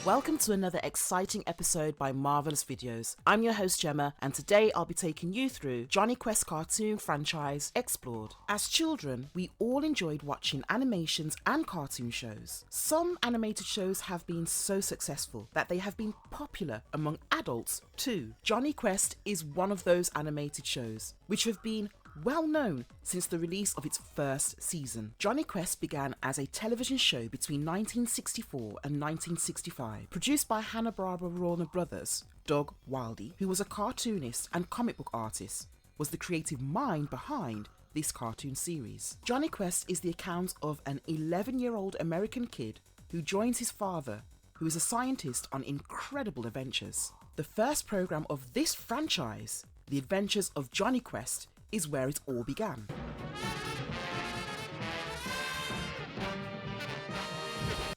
Welcome to another exciting episode by Marvelous Videos. I'm your host Gemma, and today I'll be taking you through Jonny Quest cartoon franchise Explored. As children, we all enjoyed watching animations and cartoon shows. Some animated shows have been so successful that they have been popular among adults too. Jonny Quest is one of those animated shows, which have been well known since the release of its first season. Jonny Quest began as a television show between 1964 and 1965, produced by Hanna-Barbera-Warner Bros. Doug Wildey, who was a cartoonist and comic book artist, was the creative mind behind this cartoon series. Jonny Quest is the account of an 11-year-old American kid who joins his father, who is a scientist, on incredible adventures. The first program of this franchise, The Adventures of Jonny Quest, is where it all began.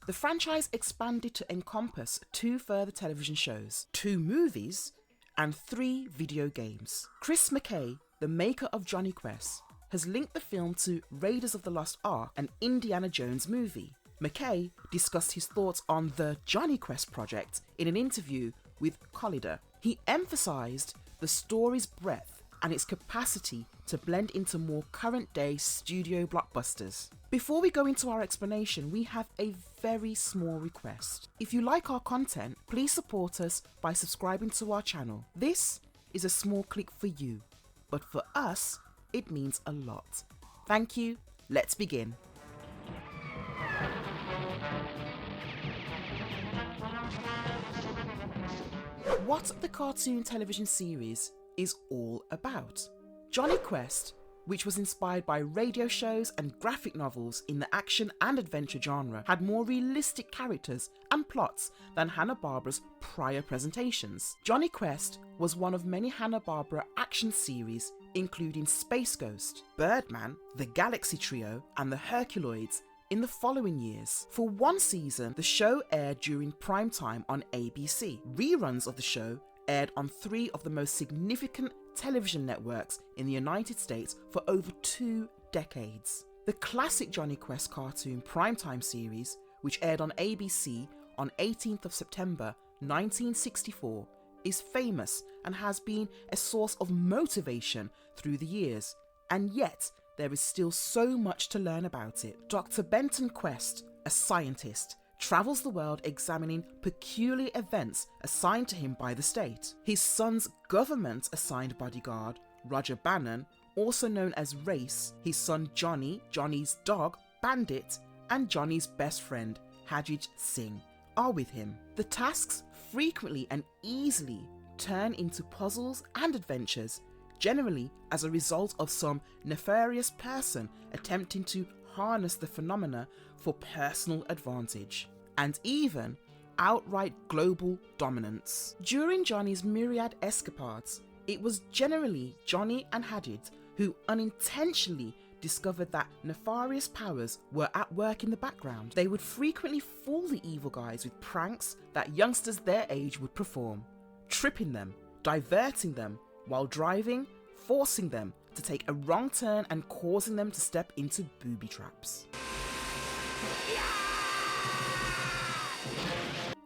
The franchise expanded to encompass 2 further television shows, 2 movies, and 3 video games. Chris McKay, the maker of Jonny Quest, has linked the film to Raiders of the Lost Ark, an Indiana Jones movie. McKay discussed his thoughts on the Jonny Quest project in an interview with Collider. He emphasised the story's breadth and its capacity to blend into more current-day studio blockbusters. Before we go into our explanation, we have a very small request. If you like our content, please support us by subscribing to our channel. This is a small click for you, but for us, it means a lot. Thank you. Let's begin. What the cartoon television series is all about. Jonny Quest, which was inspired by radio shows and graphic novels in the action and adventure genre, had more realistic characters and plots than Hanna-Barbera's prior presentations. Jonny Quest was one of many Hanna-Barbera action series, including Space Ghost, Birdman, the Galaxy Trio, and the Herculoids in the following years. For one season, the show aired during primetime on ABC. Reruns of the show aired on 3 of the most significant television networks in the United States for over 2 decades. The classic Jonny Quest cartoon primetime series, which aired on ABC on 18th of September 1964, is famous and has been a source of motivation through the years, and yet there is still so much to learn about it. Dr. Benton Quest, a scientist, travels the world examining peculiar events assigned to him by the state. His son's government-assigned bodyguard, Roger Bannon, also known as Race, his son Johnny, Johnny's dog, Bandit, and Johnny's best friend, Hajit Singh, are with him. The tasks frequently and easily turn into puzzles and adventures, generally as a result of some nefarious person attempting to harness the phenomena for personal advantage, and even outright global dominance. During Johnny's myriad escapades, it was generally Johnny and Hadid who unintentionally discovered that nefarious powers were at work in the background. They would frequently fool the evil guys with pranks that youngsters their age would perform, tripping them, diverting them while driving, forcing them to take a wrong turn and causing them to step into booby traps.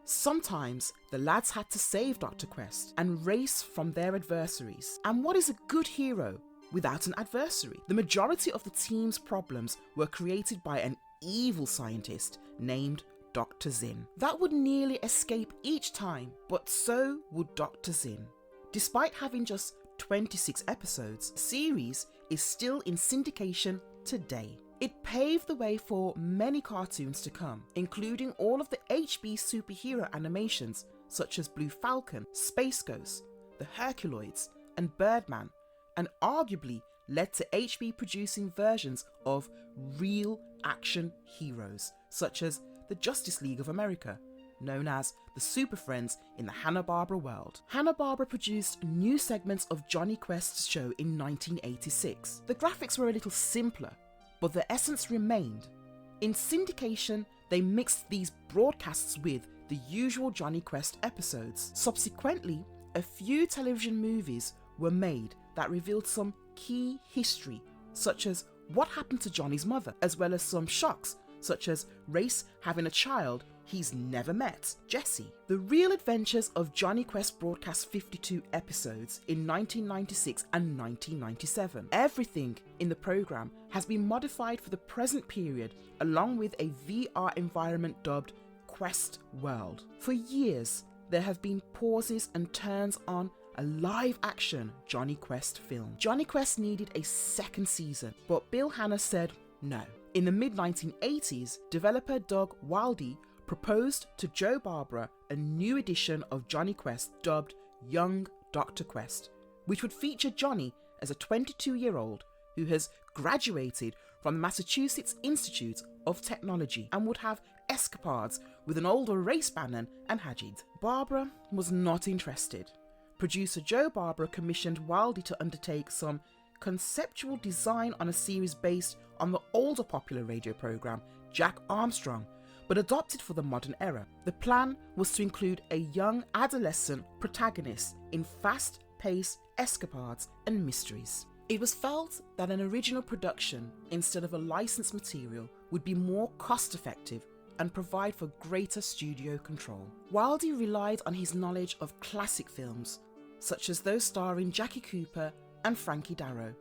Sometimes the lads had to save Dr. Quest and race from their adversaries. And what is a good hero without an adversary? The majority of the team's problems were created by an evil scientist named Dr. Zinn. That would nearly escape each time, but so would Dr. Zinn. Despite having just 26 episodes, the series is still in syndication today. It paved the way for many cartoons to come, including all of the HB superhero animations such as Blue Falcon, Space Ghost, the Herculoids, and Birdman, and arguably led to HB producing versions of real action heroes such as the Justice League of America, known as the Super Friends in the Hanna-Barbera world. Hanna-Barbera produced new segments of Jonny Quest's show in 1986. The graphics were a little simpler, but the essence remained. In syndication, they mixed these broadcasts with the usual Jonny Quest episodes. Subsequently, a few television movies were made that revealed some key history, such as what happened to Johnny's mother, as well as some shocks, such as Race having a child he's never met, Jessie. The Real Adventures of Jonny Quest broadcast 52 episodes in 1996 and 1997. Everything in the programme has been modified for the present period, along with a VR environment dubbed Quest World. For years, there have been pauses and turns on a live-action Jonny Quest film. Jonny Quest needed a second season, but Bill Hanna said no. In the mid-1980s, developer Doug Wildey proposed to Joe Barbara a new edition of Jonny Quest dubbed Young Dr. Quest, which would feature Jonny as a 22-year-old who has graduated from the Massachusetts Institute of Technology and would have escapades with an older Race Bannon and Hadid. Barbara was not interested. Producer Joe Barbara commissioned Wildey to undertake some conceptual design on a series based on the older popular radio programme Jack Armstrong, but adopted for the modern era. The plan was to include a young adolescent protagonist in fast-paced escapades and mysteries. It was felt that an original production instead of a licensed material would be more cost-effective and provide for greater studio control. Wildey relied on his knowledge of classic films, such as those starring Jackie Cooper and Frankie Darro,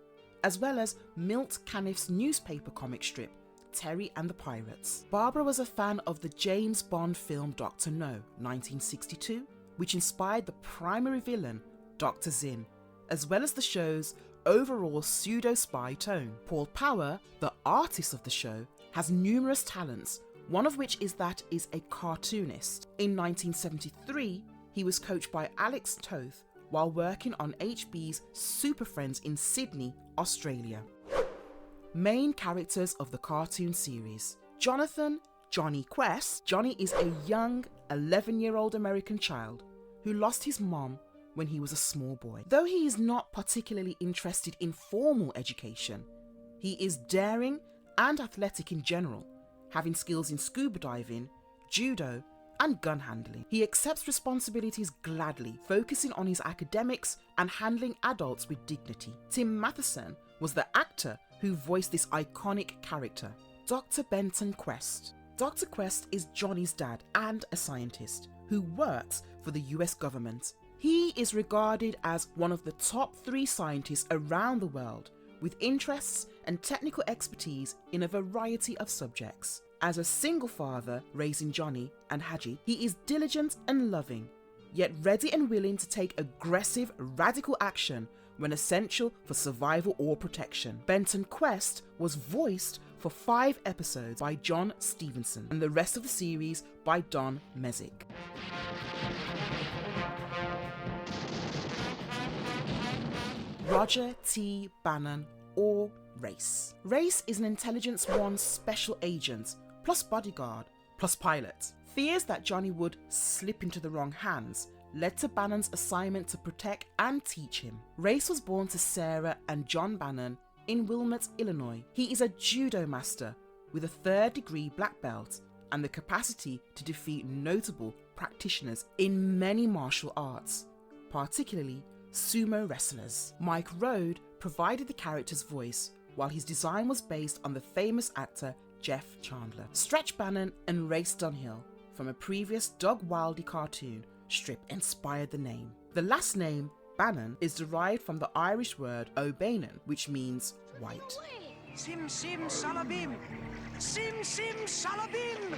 as well as Milt Caniff's newspaper comic strip, Terry and the Pirates. Barbara was a fan of the James Bond film Dr. No, 1962, which inspired the primary villain, Dr. Zinn, as well as the show's overall pseudo-spy tone. Paul Power, the artist of the show, has numerous talents, one of which is that is a cartoonist. In 1973, he was coached by Alex Toth while working on HB's Super Friends in Sydney, Australia. Main characters of the cartoon series. Jonathan Jonny Quest. Jonny is a young 11-year-old American child who lost his mom when he was a small boy. Though he is not particularly interested in formal education, he is daring and athletic in general, having skills in scuba diving, judo, and gun handling. He accepts responsibilities gladly, focusing on his academics and handling adults with dignity. Tim Matheson was the actor who voiced this iconic character. Dr. Benton Quest. Dr. Quest is Jonny's dad and a scientist who works for the US government. He is regarded as one of the top 3 scientists around the world, with interests and technical expertise in a variety of subjects. As a single father raising Jonny and Hadid, he is diligent and loving, yet ready and willing to take aggressive, radical action when essential for survival or protection. Benton Quest was voiced for 5 episodes by John Stevenson and the rest of the series by Don Messick. Roger T. Bannon, or Race. Race is an Intelligence One special agent, plus bodyguard, plus pilot. Fears that Jonny would slip into the wrong hands led to Bannon's assignment to protect and teach him. Race was born to Sarah and John Bannon in Wilmot, Illinois. He is a judo master with a 3rd-degree black belt and the capacity to defeat notable practitioners in many martial arts, particularly sumo wrestlers. Mike Road provided the character's voice, while his design was based on the famous actor Jeff Chandler. Stretch Bannon and Race Dunhill, from a previous Doug Wildey cartoon strip, inspired the name. The last name, Bannon, is derived from the Irish word O'Bannon, which means white. Sim sim salabim! Sim sim salabim!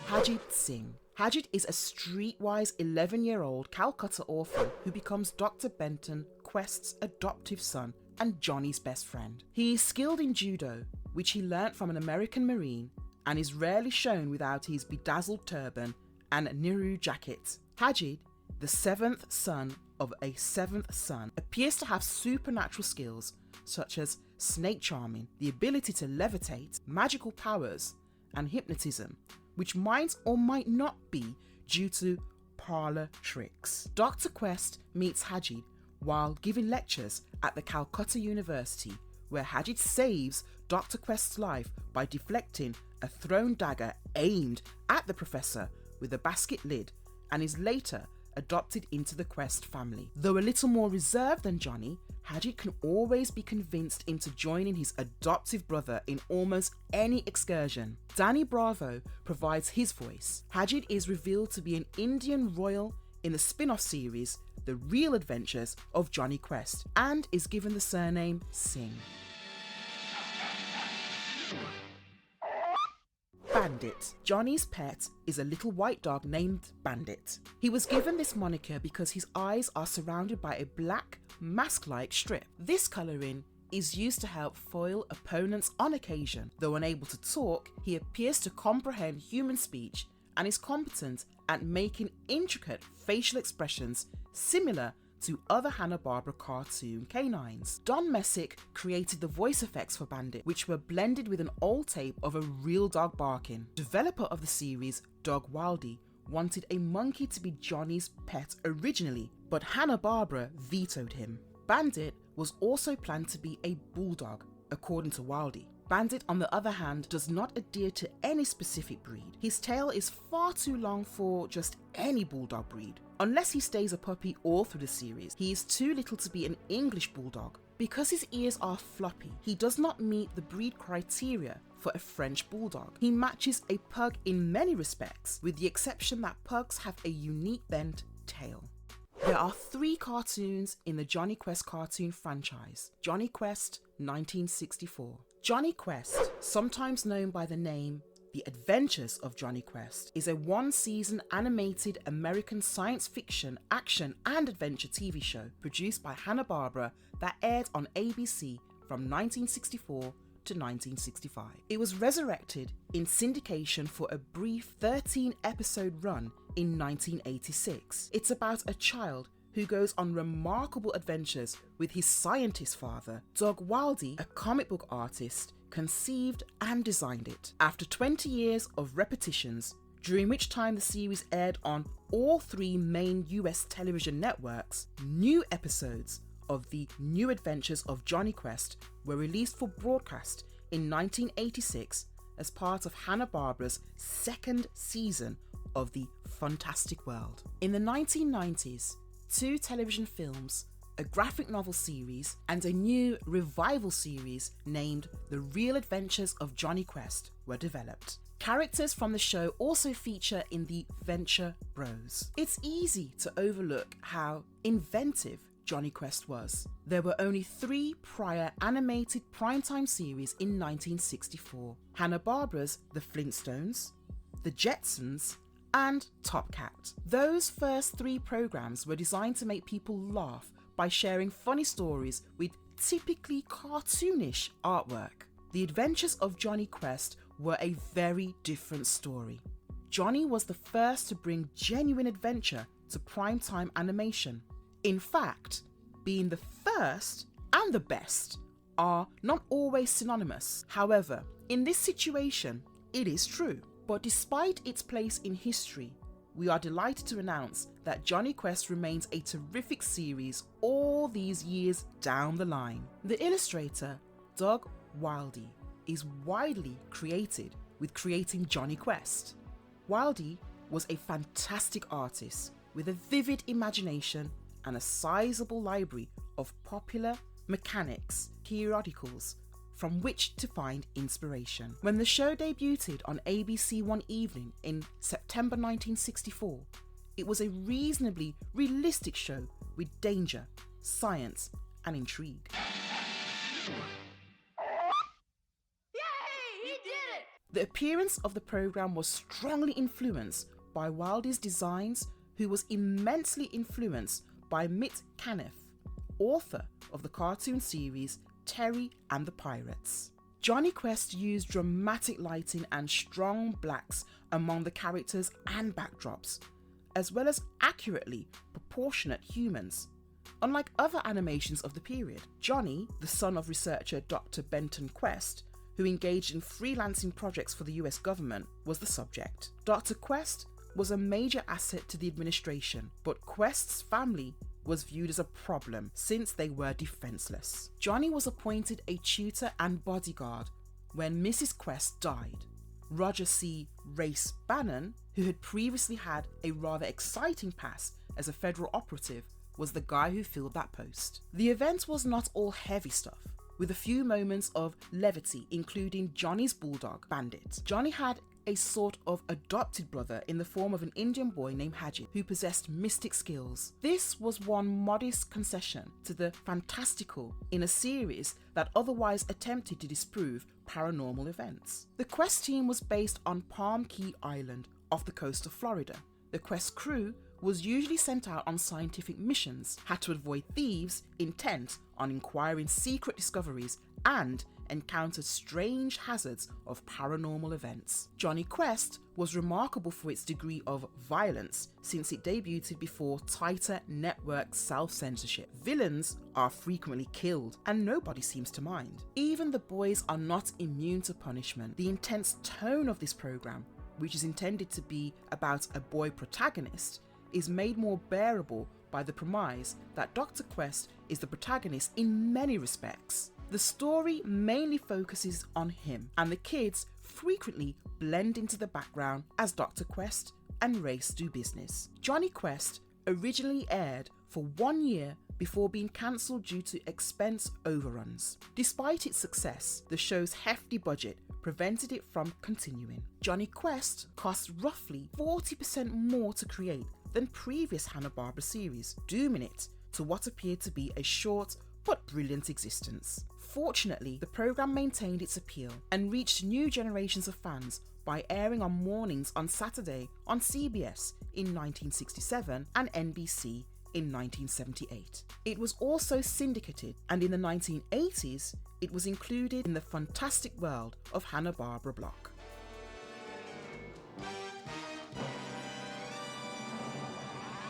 Hadid Singh. Hadid is a streetwise 11-year-old Calcutta orphan who becomes Dr. Benton Quest's adoptive son and Jonny's best friend. He is skilled in judo, which he learnt from an American Marine, and is rarely shown without his bedazzled turban and Nehru jacket. Hadid, the 7th son of a 7th son, appears to have supernatural skills such as snake charming, the ability to levitate, magical powers, and hypnotism, which might or might not be due to parlour tricks. Dr. Quest meets Hadid while giving lectures at the Calcutta University, where Hadid saves Dr. Quest's life by deflecting a thrown dagger aimed at the professor with a basket lid, and is later adopted into the Quest family. Though a little more reserved than Jonny, Hadget can always be convinced into joining his adoptive brother in almost any excursion. Danny Bravo provides his voice. Hadget is revealed to be an Indian royal in the spin-off series The Real Adventures of Jonny Quest and is given the surname Singh. Bandit. Jonny's pet is a little white dog named Bandit. He was given this moniker because his eyes are surrounded by a black, mask-like strip. This colouring is used to help foil opponents on occasion. Though unable to talk, he appears to comprehend human speech and is competent at making intricate facial expressions similar to other Hanna-Barbera cartoon canines. Don Messick created the voice effects for Bandit, which were blended with an old tape of a real dog barking. Developer of the series, Doug Wildey, wanted a monkey to be Jonny's pet originally, but Hanna-Barbera vetoed him. Bandit was also planned to be a bulldog, according to Wildey. Bandit, on the other hand, does not adhere to any specific breed. His tail is far too long for just any bulldog breed. Unless he stays a puppy all through the series, he is too little to be an English bulldog. Because his ears are floppy, he does not meet the breed criteria for a French bulldog. He matches a pug in many respects, with the exception that pugs have a unique bent tail. There are 3 cartoons in the Jonny Quest cartoon franchise. Jonny Quest 1964. Jonny Quest, sometimes known by the name The Adventures of Jonny Quest, is a 1-season animated American science fiction, action and adventure TV show produced by Hanna-Barbera that aired on ABC from 1964 to 1965. It was resurrected in syndication for a brief 13-episode run in 1986. It's about a child who goes on remarkable adventures with his scientist father. Doug Wildey, a comic book artist, conceived and designed it. After 20 years of repetitions, during which time the series aired on all 3 main US television networks, new episodes of The New Adventures of Jonny Quest were released for broadcast in 1986 as part of Hanna-Barbera's 2nd season of the Fantastic World. In the 1990s, 2 television films, a graphic novel series, and a new revival series named The Real Adventures of Jonny Quest were developed. Characters from the show also feature in the Venture Bros. It's easy to overlook how inventive Jonny Quest was. There were only 3 prior animated primetime series in 1964. Hanna-Barbera's The Flintstones, The Jetsons, and Top Cat. Those first 3 programs were designed to make people laugh by sharing funny stories with typically cartoonish artwork. The Adventures of Jonny Quest were a very different story. Jonny was the first to bring genuine adventure to primetime animation. In fact, being the first and the best are not always synonymous. However, in this situation, it is true. But despite its place in history, we are delighted to announce that Jonny Quest remains a terrific series all these years down the line. The illustrator, Doug Wildey, is widely credited with creating Jonny Quest. Wildey was a fantastic artist with a vivid imagination and a sizable library of popular mechanics periodicals from which to find inspiration. When the show debuted on ABC one evening in September 1964, it was a reasonably realistic show with danger, science, and intrigue. Yay! He did it! The appearance of the program was strongly influenced by Wildey's designs, who was immensely influenced by Mitt Caniff, author of the cartoon series Terry and the Pirates. Jonny Quest used dramatic lighting and strong blacks among the characters and backdrops, as well as accurately proportionate humans. Unlike other animations of the period, Jonny, the son of researcher Dr. Benton Quest, who engaged in freelancing projects for the US government, was the subject. Dr. Quest was a major asset to the administration, but Quest's family was viewed as a problem since they were defenseless. Jonny was appointed a tutor and bodyguard when Mrs. Quest died. Roger C. Race Bannon, who had previously had a rather exciting past as a federal operative was the guy who filled that post. The event was not all heavy stuff, with a few moments of levity, including Johnny's bulldog, Bandit. Johnny had a sort of adopted brother in the form of an Indian boy named Hajit, who possessed mystic skills. This was one modest concession to the fantastical in a series that otherwise attempted to disprove paranormal events. The Quest team was based on Palm Key Island off the coast of Florida. The Quest crew was usually sent out on scientific missions, had to avoid thieves intent on inquiring secret discoveries, and encountered strange hazards of paranormal events. Jonny Quest was remarkable for its degree of violence since it debuted before tighter network self-censorship. Villains are frequently killed and nobody seems to mind. Even the boys are not immune to punishment. The intense tone of this program, which is intended to be about a boy protagonist, is made more bearable by the premise that Dr. Quest is the protagonist in many respects. The story mainly focuses on him, and the kids frequently blend into the background as Dr. Quest and race do business. Jonny Quest originally aired for 1 year before being cancelled due to expense overruns. Despite its success, the show's hefty budget prevented it from continuing. Jonny Quest cost roughly 40% more to create than previous Hanna-Barbera series, dooming it to what appeared to be a short but brilliant existence. Fortunately, the program maintained its appeal and reached new generations of fans by airing on mornings on Saturday on CBS in 1967 and NBC in 1978. It was also syndicated, and in the 1980s, it was included in the fantastic world of Hanna-Barbera block.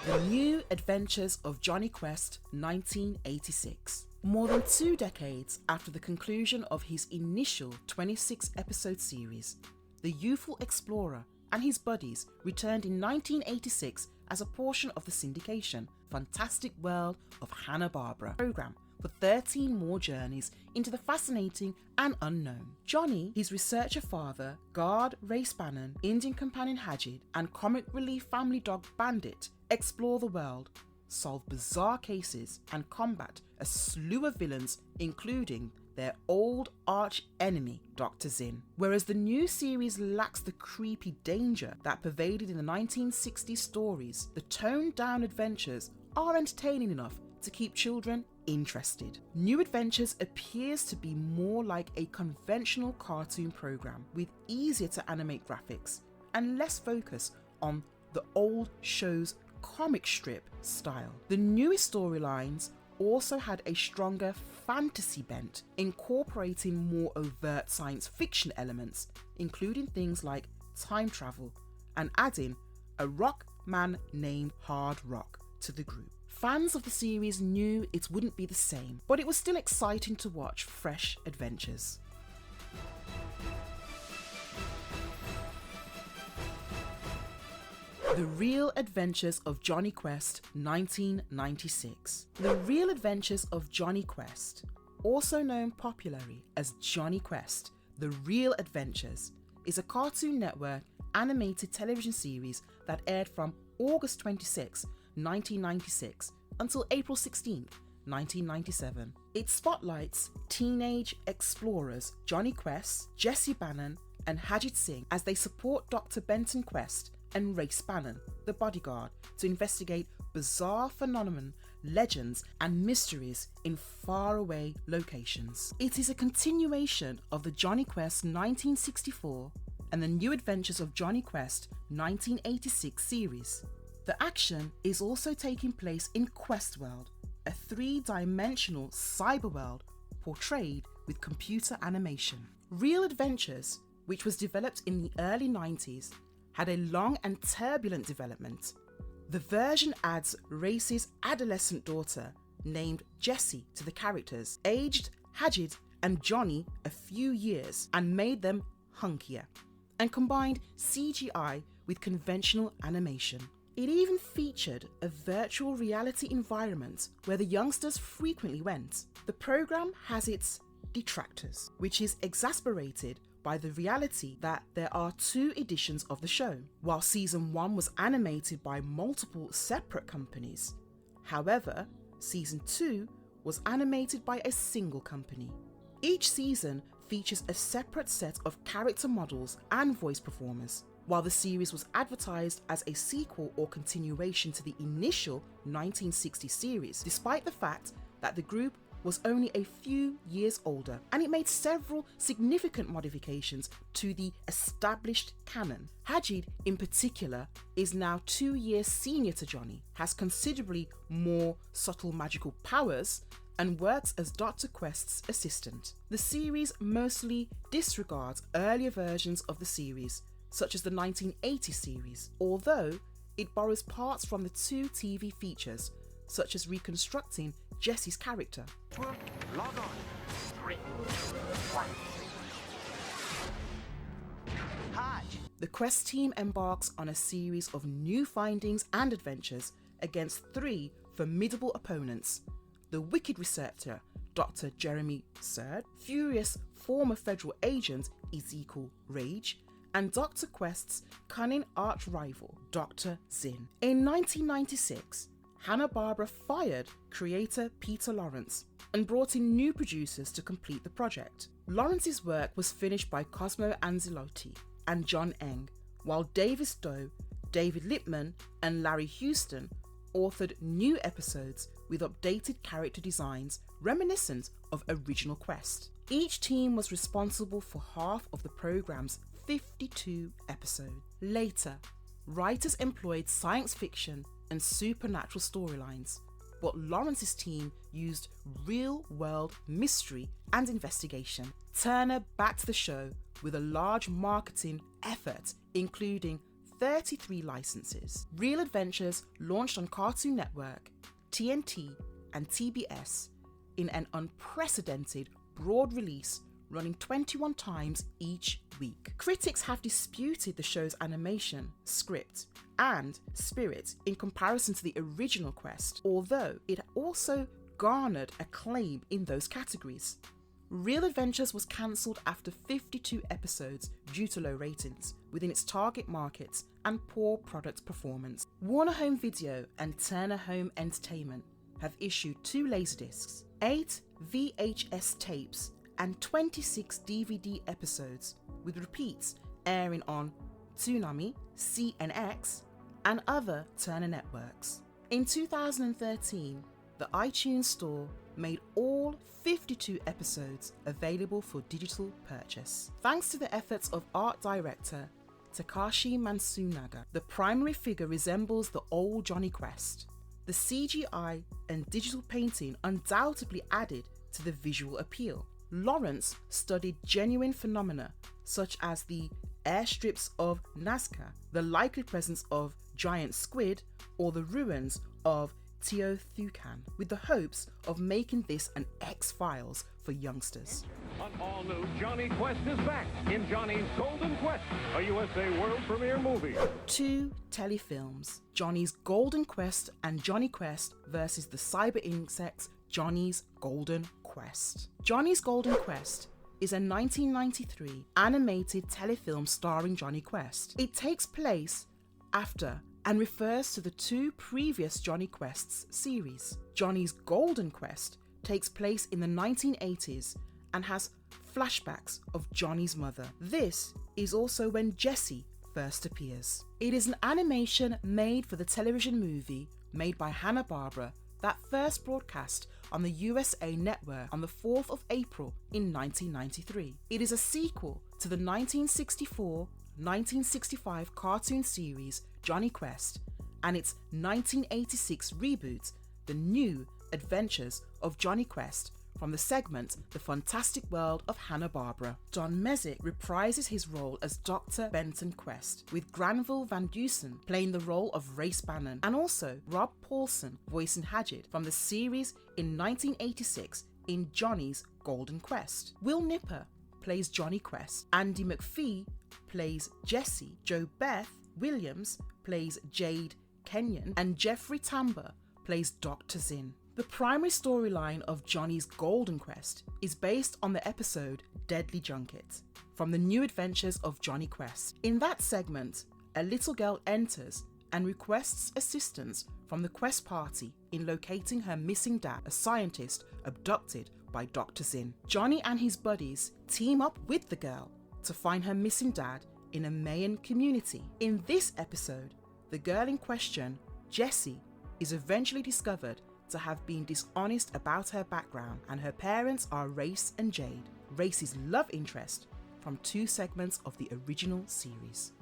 The New Adventures of Jonny Quest, 1986. More than 2 decades after the conclusion of his initial 26-episode series, the youthful explorer and his buddies returned in 1986 as a portion of the syndication Fantastic World of Hanna-Barbera program for 13 more journeys into the fascinating and unknown. Johnny, his researcher father, guard Race Bannon, Indian companion Hajid, and comic relief family dog Bandit explore the world, solve bizarre cases, and combat a slew of villains, including their old arch enemy, Dr. Zinn. Whereas the new series lacks the creepy danger that pervaded in the 1960s stories, the toned down adventures are entertaining enough to keep children interested. New Adventures appears to be more like a conventional cartoon program with easier to animate graphics and less focus on the old show's comic strip style. The newest storylines also had a stronger fantasy bent, incorporating more overt science fiction elements, including things like time travel, and adding a rock man named Hard Rock to the group. Fans of the series knew it wouldn't be the same, but it was still exciting to watch fresh adventures. The Real Adventures of Jonny Quest, 1996. The Real Adventures of Jonny Quest, also known popularly as Jonny Quest, The Real Adventures, is a Cartoon Network animated television series that aired from August 26, 1996 until April 16, 1997. It spotlights teenage explorers Jonny Quest, Jesse Bannon, and Hajit Singh as they support Dr. Benton Quest and Race Bannon, the bodyguard, to investigate bizarre phenomena, legends, and mysteries in faraway locations. It is a continuation of the Jonny Quest 1964 and the New Adventures of Jonny Quest 1986 series. The action is also taking place in Quest World, a 3-dimensional cyber world portrayed with computer animation. Real Adventures, which was developed in the early 90s, had a long and turbulent development. The version adds Race's adolescent daughter, named Jessie, to the characters, aged Hajid and Johnny a few years, and made them hunkier, and combined CGI with conventional animation. It even featured a virtual reality environment where the youngsters frequently went. The program has its detractors, which is exasperated by the reality that there are 2 editions of the show, while season 1 was animated by multiple separate companies. However, season 2 was animated by a single company. Each season features a separate set of character models and voice performers. While the series was advertised as a sequel or continuation to the initial 1960 series, despite the fact that the group was only a few years older, and it made several significant modifications to the established canon. Hagrid, in particular, is now 2 years senior to Jonny, has considerably more subtle magical powers, and works as Dr. Quest's assistant. The series mostly disregards earlier versions of the series, such as the 1980 series, although it borrows parts from the 2 TV features, such as reconstructing Jesse's character. Log on. 3, 1. Hodge. The Quest team embarks on a series of new findings and adventures against 3 formidable opponents: the wicked researcher, Dr. Jeremy Surd, furious former federal agent Ezekiel Rage, and Dr. Quest's cunning arch-rival, Dr. Zinn. In 1996, Hanna-Barbera fired creator Peter Lawrence and brought in new producers to complete the project. Lawrence's work was finished by Cosmo Anzalotti and John Eng, while Davis Doe, David Lippman, and Larry Houston authored new episodes with updated character designs reminiscent of original Quest. Each team was responsible for half of the program's 52 episodes. Later, writers employed science fiction and supernatural storylines, but Lawrence's team used real-world mystery and investigation. Turner backed the show with a large marketing effort, including 33 licenses. Real Adventures launched on Cartoon Network, TNT, and TBS in an unprecedented broad release running 21 times each week. Critics have disputed the show's animation, script, and spirit in comparison to the original Quest, although it also garnered acclaim in those categories. Real Adventures was cancelled after 52 episodes due to low ratings within its target markets and poor product performance. Warner Home Video and Turner Home Entertainment have issued 2 laserdiscs, 8 VHS tapes, and 26 DVD episodes, with repeats airing on Toonami, CNX, and other Turner networks. In 2013, the iTunes Store made all 52 episodes available for digital purchase. Thanks to the efforts of art director Takashi Matsunaga, the primary figure resembles the old Jonny Quest. The CGI and digital painting undoubtedly added to the visual appeal. Lawrence studied genuine phenomena such as the airstrips of Nazca, the likely presence of giant squid, or the ruins of Teotihuacan, with the hopes of making this an X-Files for youngsters. An all-new Jonny Quest is back in Johnny's Golden Quest, a USA world premiere movie. 2 telefilms, Johnny's Golden Quest and Jonny Quest versus the cyber insects Johnny's Golden Quest. Johnny's Golden Quest is a 1993 animated telefilm starring Jonny Quest. It takes place after and refers to the 2 previous Jonny Quests series. Johnny's Golden Quest takes place in the 1980s and has flashbacks of Johnny's mother. This is also when Jessie first appears. It is an animation made for the television movie made by Hanna-Barbera that first broadcast on the USA Network on the 4th of April in 1993. It is a sequel to the 1964-1965 cartoon series Jonny Quest and its 1986 reboot, The New Adventures of Jonny Quest, from the segment The Fantastic World of Hanna-Barbera. Don Messick reprises his role as Dr. Benton Quest, with Granville Van Dusen playing the role of Race Bannon, and also Rob Paulson voicing Hagrid from the series in 1986 in Johnny's Golden Quest. Will Nipper plays Jonny Quest, Andy McPhee plays Jessie, Joe Beth Williams plays Jade Kenyon, and Jeffrey Tambor plays Dr. Zinn. The primary storyline of Johnny's Golden Quest is based on the episode Deadly Junket from the New Adventures of Jonny Quest. In that segment, a little girl enters and requests assistance from the Quest party in locating her missing dad, a scientist abducted by Dr. Zinn. Jonny and his buddies team up with the girl to find her missing dad in a Mayan community. In this episode, the girl in question, Jessie, is eventually discovered to have been dishonest about her background, and her parents are Race and Jade, Race's love interest from 2 segments of the original series.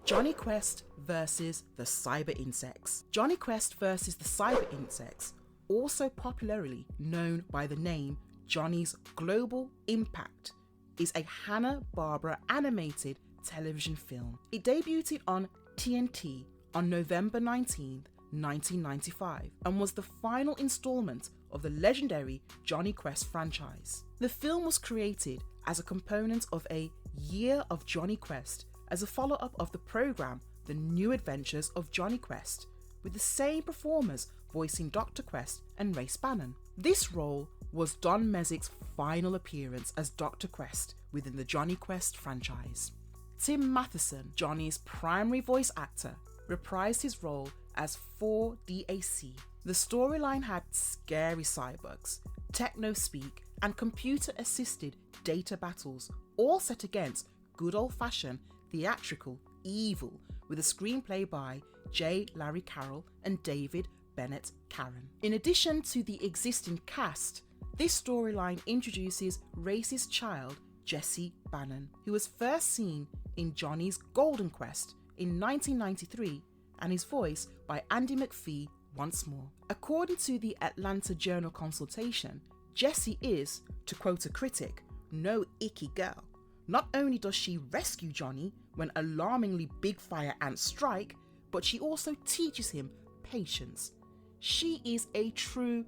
Jonny Quest versus the Cyber Insects. Jonny Quest versus the Cyber Insects, also popularly known by the name Jonny's Global Impact, is a Hanna-Barbera animated television film. It debuted on TNT on November 19, 1995, and was the final installment of the legendary Jonny Quest franchise. The film was created as a component of a Year of Jonny Quest as a follow-up of the program The New Adventures of Jonny Quest, with the same performers voicing Dr. Quest and Race Bannon. This role was Don Messick's final appearance as Dr. Quest within the Jonny Quest franchise. Tim Matheson, Jonny's primary voice actor, reprised his role as 4DAC. The storyline had scary cyborgs, techno-speak, and computer-assisted data battles, all set against good old-fashioned theatrical evil, with a screenplay by J. Larry Carroll and David Bennett Karen. In addition to the existing cast, this storyline introduces Race's child, Jessie Bannon, who was first seen in Jonny's Golden Quest in 1993 and is voiced by Andy McPhee once more. According to the Atlanta Journal-Consultation, Jessie is, to quote a critic, no icky girl. Not only does she rescue Jonny when alarmingly big fire ants strike, but she also teaches him patience. She is a true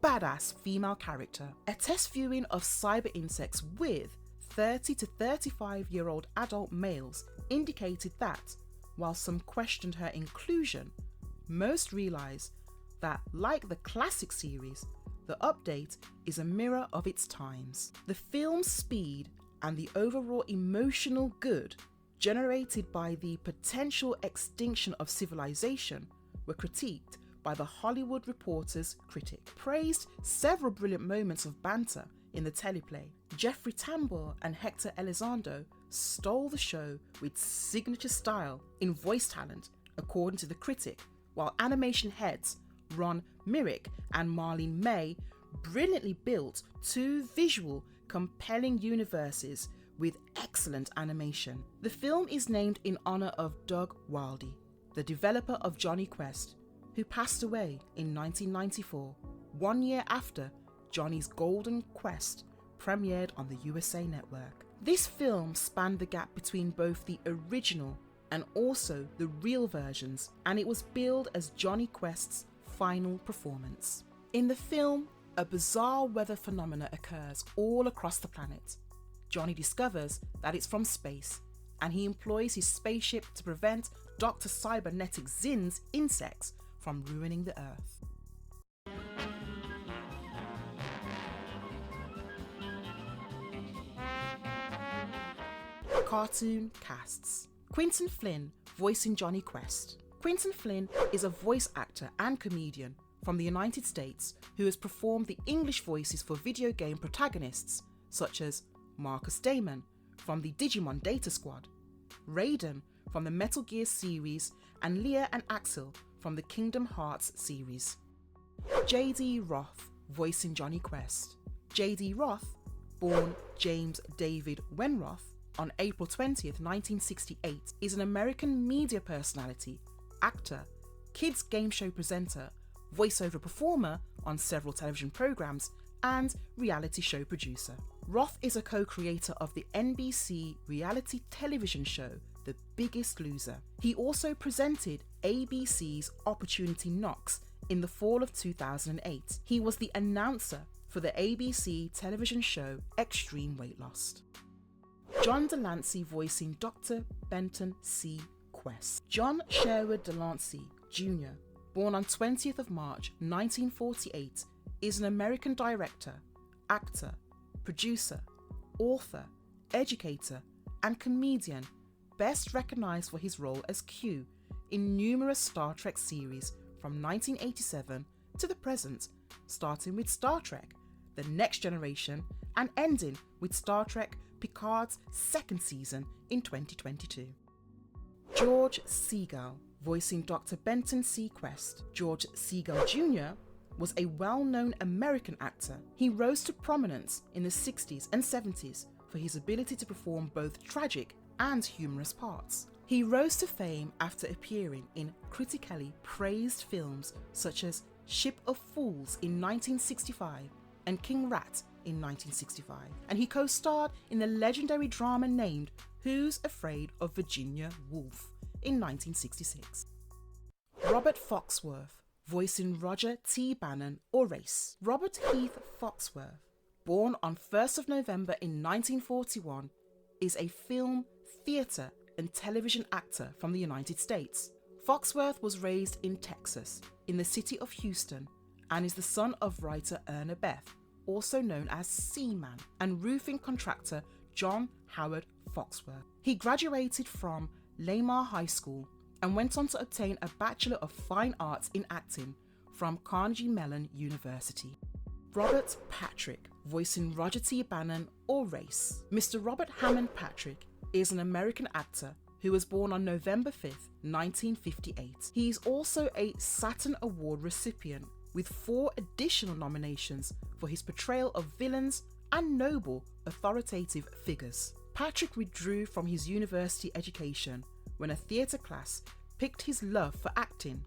badass female character. A test viewing of Cyber Insects with 30 to 35-year-old adult males indicated that, while some questioned her inclusion, most realised that, like the classic series, the update is a mirror of its times. The film's speed and the overall emotional good generated by the potential extinction of civilization were critiqued by the Hollywood Reporter's critic. Praised several brilliant moments of banter in the teleplay. Jeffrey Tambor and Hector Elizondo stole the show with signature style in voice talent, according to the critic, while animation heads Ron Myrick and Marlene May brilliantly built 2 visual, compelling universes with excellent animation. The film is named in honour of Doug Wildey, the developer of Jonny Quest, who passed away in 1994, 1 year after Jonny's Golden Quest premiered on the USA Network. This film spanned the gap between both the original and also the real versions, and it was billed as Jonny Quest's final performance. In the film, a bizarre weather phenomena occurs all across the planet. Jonny discovers that it's from space, and he employs his spaceship to prevent Dr. Cybernetic Zinn's insects from ruining the Earth. Cartoon casts. Quinton Flynn voicing Jonny Quest. Quinton Flynn is a voice actor and comedian from the United States who has performed the English voices for video game protagonists such as Marcus Damon from the Digimon Data Squad, Raiden from the Metal Gear series, and Leah and Axel from the Kingdom Hearts series. J.D. Roth voicing Jonny Quest. J.D. Roth, born James David Wenroth on April 20th, 1968, is an American media personality, actor, kids game show presenter, voiceover performer on several television programs, and reality show producer. Roth is a co-creator of the NBC reality television show The Biggest Loser. He also presented ABC's Opportunity Knocks in the fall of 2008. He was the announcer for the ABC television show Extreme Weight Loss. John Delancey voicing Dr. Benton C. Quest. John Sherwood Delancey Jr., born on 20th of March 1948, is an American director, actor, producer, author, educator, and comedian best recognized for his role as Q in numerous Star Trek series from 1987 to the present, starting with Star Trek, The Next Generation, and ending with Star Trek Picard's second season in 2022. George Segal, voicing Dr. Benton C. Quest. George Segal Jr. was a well-known American actor. He rose to prominence in the 60s and 70s for his ability to perform both tragic and humorous parts. He rose to fame after appearing in critically praised films such as Ship of Fools in 1965 and King Rat in 1965, and he co-starred in the legendary drama named Who's Afraid of Virginia Woolf in 1966. Robert Foxworth, voicing Roger T. Bannon or Race. Robert Heath Foxworth, born on 1st of November in 1941, is a film, theatre and television actor from the United States. Foxworth was raised in Texas, in the city of Houston, and is the son of writer Erna Beth, also known as Seaman, and roofing contractor John Howard Foxworth. He graduated from Lamar High School and went on to obtain a Bachelor of Fine Arts in Acting from Carnegie Mellon University. Robert Patrick, voicing Roger T. Bannon or Race. Mr. Robert Hammond Patrick is an American actor who was born on November 5th, 1958. He is also a Saturn Award recipient with 4 additional nominations for his portrayal of villains and noble, authoritative figures. Patrick withdrew from his university education when a theatre class piqued his love for acting,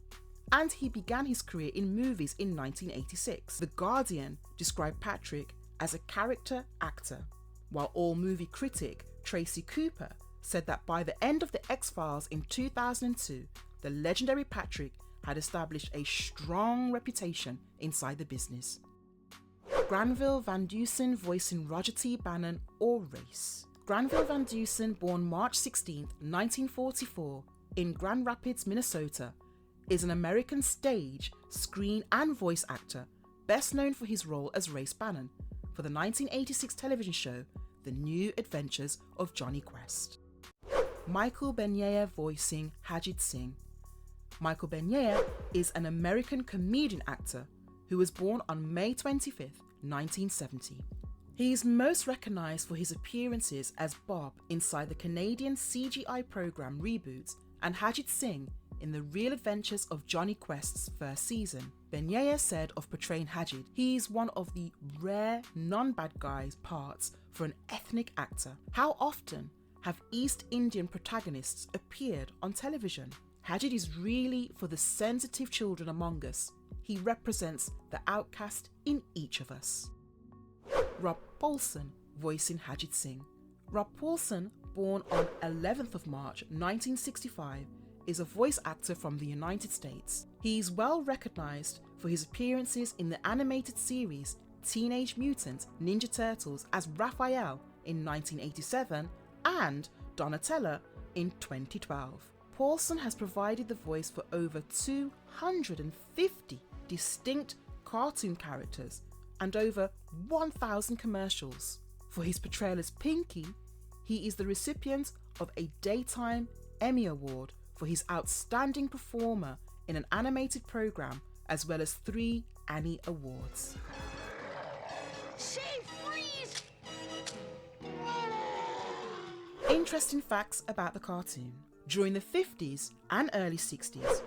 and he began his career in movies in 1986. The Guardian described Patrick as a character actor, while AllMovie critic Tracy Cooper said that by the end of The X-Files in 2002, the legendary Patrick had established a strong reputation inside the business. Granville Van Dusen, voicing Roger T. Bannon or Race. Granville Van Dusen, born March 16, 1944, in Grand Rapids, Minnesota, is an American stage, screen and voice actor, best known for his role as Race Bannon for the 1986 television show The New Adventures of Jonny Quest. Michael Benyea, voicing Hajit Singh. Michael Benyea is an American comedian actor who was born on May 25, 1970. He is most recognised for his appearances as Bob inside the Canadian CGI program Reboot and Hajit Singh in The Real Adventures of Jonny Quest's first season. Benyea said of portraying Hajit, he is one of the rare non-bad guys parts for an ethnic actor. How often have East Indian protagonists appeared on television? Hajit is really for the sensitive children among us. He represents the outcast in each of us. Rob Paulson, voicing Hajit Singh. Rob Paulson, born on 11th of March 1965, is a voice actor from the United States. He is well recognized for his appearances in the animated series Teenage Mutant Ninja Turtles as Raphael in 1987 and Donatello in 2012. Paulson has provided the voice for over 250 distinct cartoon characters and over 1,000 commercials. For his portrayal as Pinky, he is the recipient of a Daytime Emmy Award for his outstanding performer in an animated program, as well as 3 Annie Awards. Say freeze! Interesting facts about the cartoon. During the 50s and early 60s,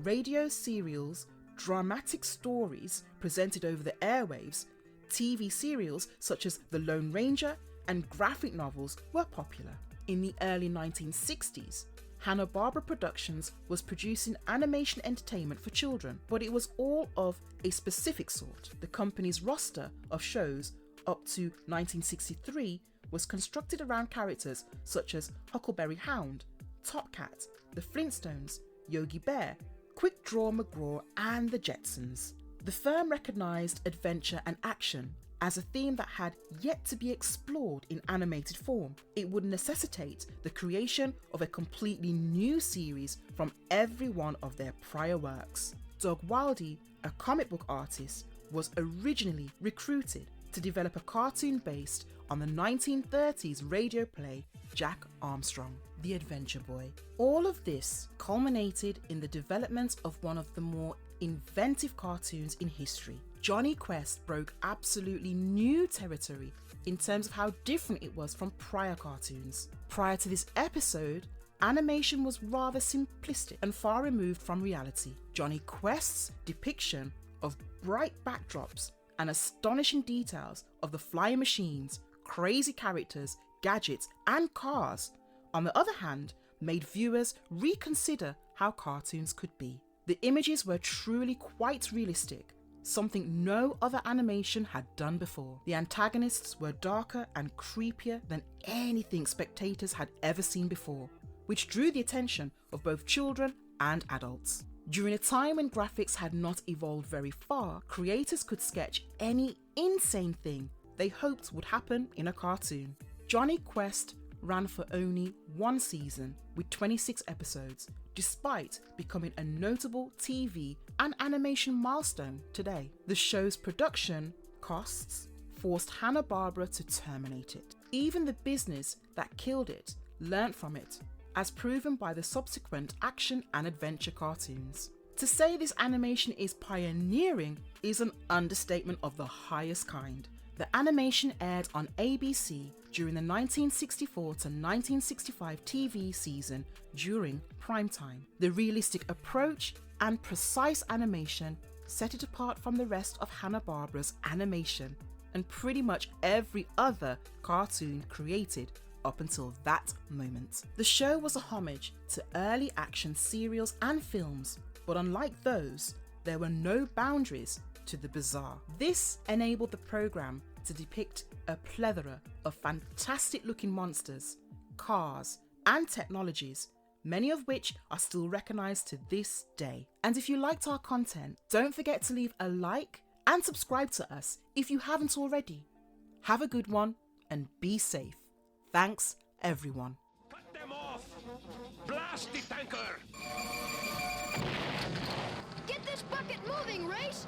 radio serials, dramatic stories presented over the airwaves, TV serials such as The Lone Ranger, and graphic novels were popular. In the early 1960s, Hanna-Barbera Productions was producing animation entertainment for children, but it was all of a specific sort. The company's roster of shows up to 1963 was constructed around characters such as Huckleberry Hound, Top Cat, The Flintstones, Yogi Bear, Quick Draw McGraw, and The Jetsons. The firm recognised adventure and action as a theme that had yet to be explored in animated form. It would necessitate the creation of a completely new series from every one of their prior works. Doug Wildey, a comic book artist, was originally recruited to develop a cartoon based on the 1930s radio play Jack Armstrong, the Adventure Boy. All of this culminated in the development of one of the more inventive cartoons in history. Jonny Quest broke absolutely new territory in terms of how different it was from prior cartoons. Prior to this episode, animation was rather simplistic and far removed from reality. Jonny Quest's depiction of bright backdrops and astonishing details of the flying machines, crazy characters, gadgets, and cars, on the other hand, made viewers reconsider how cartoons could be. The images were truly quite realistic, something no other animation had done before. The antagonists were darker and creepier than anything spectators had ever seen before, which drew the attention of both children and adults. During a time when graphics had not evolved very far, creators could sketch any insane thing they hoped would happen in a cartoon. Jonny Quest ran for only one season with 26 episodes, despite becoming a notable TV and animation milestone today. The show's production costs forced Hanna-Barbera to terminate it. Even the business that killed it learnt from it, as proven by the subsequent action and adventure cartoons. To say this animation is pioneering is an understatement of the highest kind. The animation aired on ABC during the 1964 to 1965 TV season during prime time. The realistic approach and precise animation set it apart from the rest of Hanna-Barbera's animation and pretty much every other cartoon created up until that moment. The show was a homage to early action serials and films, but unlike those, there were no boundaries to the bizarre. This enabled the program to depict a plethora of fantastic looking monsters, cars, and technologies, many of which are still recognized to this day. And if you liked our content, don't forget to leave a like and subscribe to us if you haven't already. Have a good one and be safe. Thanks, everyone. Cut them off! Blast the tanker! Get this bucket moving, Race!